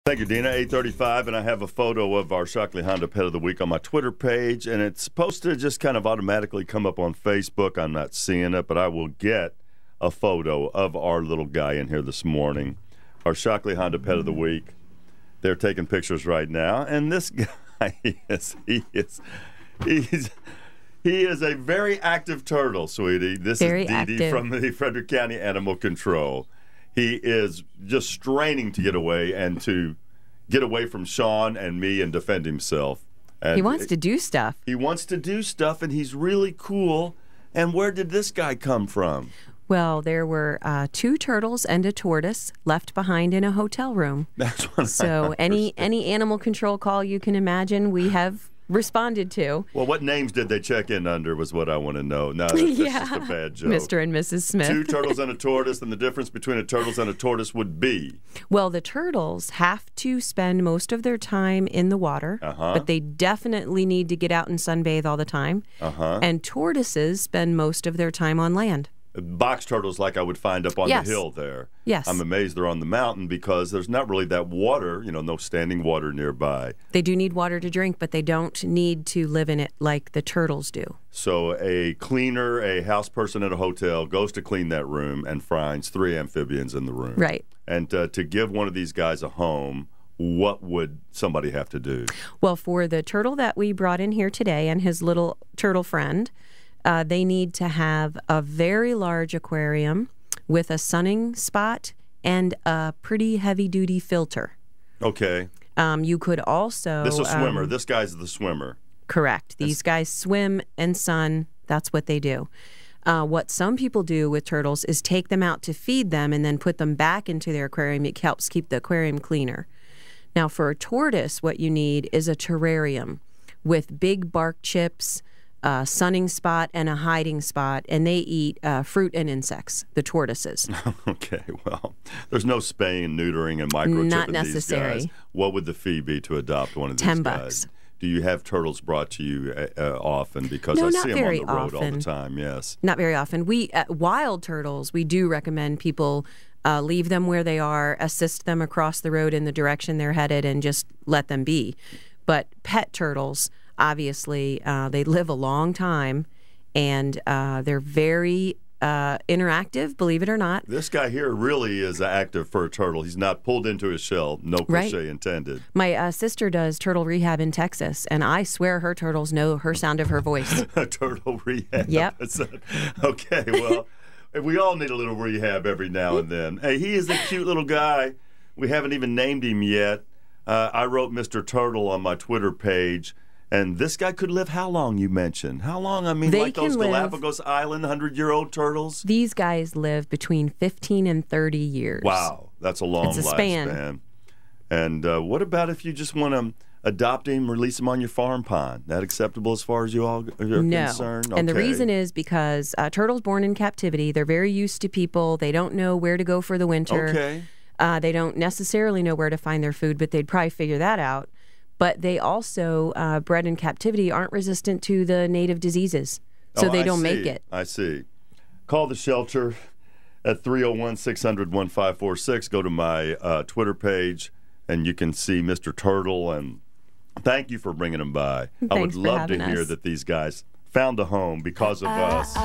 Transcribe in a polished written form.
Thank you, Dina. 8:35, and I have a photo of our Shockley Honda Pet of the Week on my Twitter page, and it's supposed to just kind of automatically come up on Facebook. I'm not seeing it, but I will get a photo of our little guy in here this morning, our Shockley Honda Pet of the Week. They're taking pictures right now, and this guy he is a very active turtle, sweetie. This very is Dee Dee from the Frederick County Animal Control. He is just straining to get away and to get away from Sean and me and defend himself. And he wants to do stuff. He wants to do stuff, and he's really cool. And where did this guy come from? Well, there were 2 turtles and a tortoise left behind in a hotel room. That's what so any animal control call you can imagine, we have responded to. Well, what names did they check in under was what I want to know. No, that's just a bad joke. Mr. and Mrs. Smith. 2 turtles and a tortoise, and the difference between a turtle and a tortoise would be? Well, the turtles have to spend most of their time in the water, but they definitely need to get out and sunbathe all the time. And tortoises spend most of their time on land. Box turtles like I would find up on the hill there. Yes. I'm amazed they're on the mountain because there's not really that water, no standing water nearby. They do need water to drink, but they don't need to live in it like the turtles do. So a cleaner, a house person at a hotel, goes to clean that room and finds 3 amphibians in the room. Right. And to give one of these guys a home, what would somebody have to do? Well, for the turtle that we brought in here today and his little turtle friend, they need to have a very large aquarium with a sunning spot and a pretty heavy-duty filter. Okay. You could also... This is a swimmer. This guy's the swimmer. Correct. These guys swim and sun. That's what they do. What some people do with turtles is take them out to feed them and then put them back into their aquarium. It helps keep the aquarium cleaner. Now, for a tortoise, what you need is a terrarium with big bark chips, a sunning spot, and a hiding spot, and they eat fruit and insects, the tortoises. Okay, well, there's no spaying, neutering, and microchipping Not necessary. These guys. What would the fee be to adopt one of these guys? $10. Do you have turtles brought to you often? Because No, I not see them very on the road all often. the time, yes. Not very often. Wild turtles, we do recommend people leave them where they are, assist them across the road in the direction they're headed, and just let them be. But pet turtles, obviously, they live a long time, and they're very interactive, believe it or not. This guy here really is active for a turtle. He's not pulled into his shell. No cliche intended. My sister does turtle rehab in Texas, and I swear her turtles know her sound of her voice. Turtle rehab. Yep. Okay, well, we all need a little rehab every now and then. Hey, he is a cute little guy. We haven't even named him yet. I wrote Mr. Turtle on my Twitter page. And this guy could live how long, you mentioned? How long? I mean, they like those Galapagos Island 100-year-old turtles? These guys live between 15 and 30 years. Wow, that's a long lifespan. And what about if you just want to adopt him, release him on your farm pond? That acceptable as far as you all are concerned? No, and the reason is because turtles born in captivity, they're very used to people. They don't know where to go for the winter. Okay. They don't necessarily know where to find their food, but they'd probably figure that out. But they also, bred in captivity, aren't resistant to the native diseases, so they don't make it. I see. Call the shelter at 301-600-1546. Go to my Twitter page, and you can see Mr. Turtle. And thank you for bringing him by. Thanks I would love to for hear having us. that these guys found a home because of us.